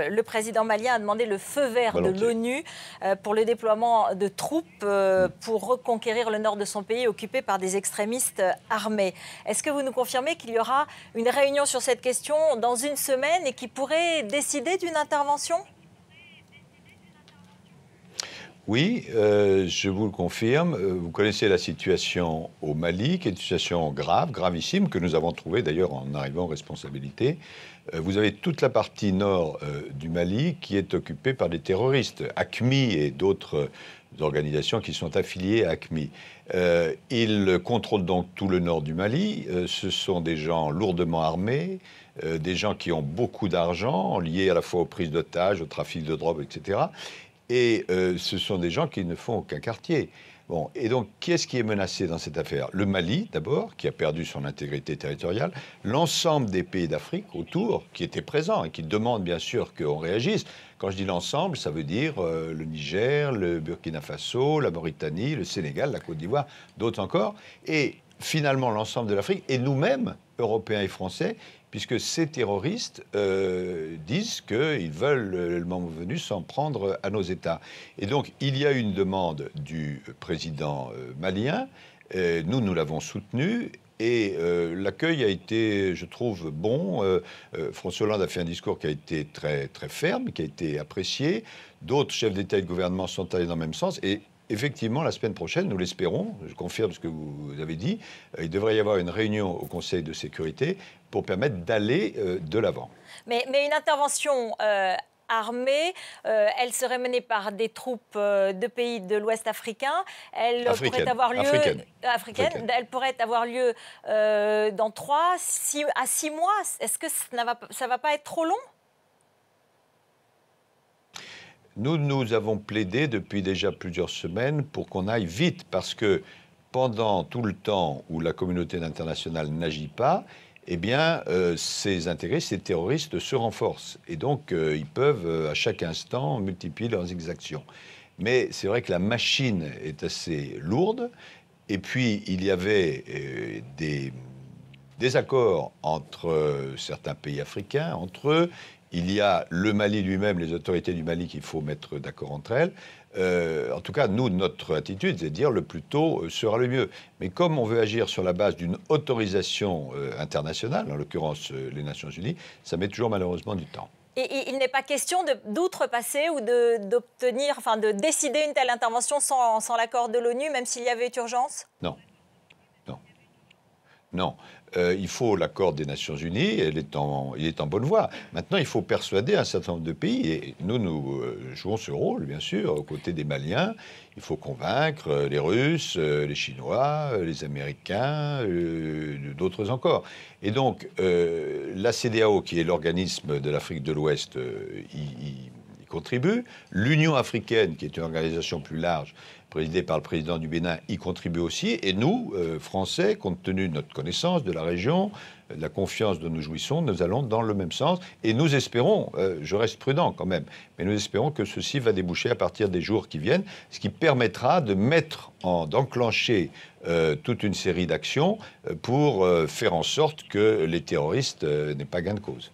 le président malien a demandé le feu vert de l'ONU pour le déploiement de troupes pour reconquérir le nord de son pays occupé par des extrémistes armés. Est-ce que vous nous confirmez qu'il y aura une réunion sur cette question dans une semaine et qui pourrait décider d'une intervention ? Oui, je vous le confirme. Vous connaissez la situation au Mali, qui est une situation grave, gravissime, que nous avons trouvée d'ailleurs en arrivant aux responsabilités. Vous avez toute la partie nord du Mali qui est occupée par des terroristes, AQMI et d'autres organisations qui sont affiliées à AQMI. Ils contrôlent donc tout le nord du Mali. Ce sont des gens lourdement armés, des gens qui ont beaucoup d'argent, liés à la fois aux prises d'otages, au trafic de drogue, etc. Et ce sont des gens qui ne font aucun quartier. Bon, et donc, qui est-ce qui est menacé dans cette affaire? Le Mali, d'abord, qui a perdu son intégrité territoriale, l'ensemble des pays d'Afrique autour, qui étaient présents et qui demandent bien sûr qu'on réagisse. Quand je dis l'ensemble, ça veut dire le Niger, le Burkina Faso, la Mauritanie, le Sénégal, la Côte d'Ivoire, d'autres encore. Et finalement, l'ensemble de l'Afrique, et nous-mêmes, Européens et Français, puisque ces terroristes disent qu'ils veulent, le moment venu, s'en prendre à nos États. Et donc, il y a une demande du président malien. Nous l'avons soutenu. Et l'accueil a été, je trouve, bon. François Hollande a fait un discours qui a été très, très ferme, qui a été apprécié. D'autres chefs d'État et de gouvernement sont allés dans le même sens. Et effectivement, la semaine prochaine, nous l'espérons, je confirme ce que vous avez dit, il devrait y avoir une réunion au Conseil de sécurité pour permettre d'aller de l'avant. Mais une intervention armée, elle serait menée par des troupes de pays de l'Ouest africain. Elle pourrait avoir lieu, africaine. Elle pourrait avoir lieu dans 3 à 6 mois. Est-ce que ça ne va pas être trop long ? Nous avons plaidé depuis déjà plusieurs semaines pour qu'on aille vite, parce que pendant tout le temps où la communauté internationale n'agit pas, eh bien, ces intégristes, ces terroristes se renforcent. Et donc, ils peuvent, à chaque instant, multiplier leurs exactions. Mais c'est vrai que la machine est assez lourde. Et puis, il y avait des accords entre certains pays africains, entre eux. Il y a le Mali lui-même, les autorités du Mali qu'il faut mettre d'accord entre elles. En tout cas, nous, notre attitude, c'est de dire le plus tôt sera le mieux. Mais comme on veut agir sur la base d'une autorisation internationale, en l'occurrence les Nations Unies, ça met toujours malheureusement du temps. Et il n'est pas question d'outrepasser ou d'obtenir, enfin de décider une telle intervention sans l'accord de l'ONU, même s'il y avait urgence ? Non. Non. Il faut l'accord des Nations Unies, il est en bonne voie. Maintenant, il faut persuader un certain nombre de pays, et nous jouons ce rôle, bien sûr, aux côtés des Maliens. Il faut convaincre les Russes, les Chinois, les Américains, d'autres encore. Et donc, la CEDEAO, qui est l'organisme de l'Afrique de l'Ouest, y contribue. L'Union africaine, qui est une organisation plus large, présidée par le président du Bénin, y contribue aussi. Et nous, Français, compte tenu de notre connaissance de la région, de la confiance dont nous jouissons, nous allons dans le même sens. Et nous espérons, je reste prudent quand même, mais nous espérons que ceci va déboucher à partir des jours qui viennent, ce qui permettra d'enclencher toute une série d'actions pour faire en sorte que les terroristes n'aient pas gain de cause.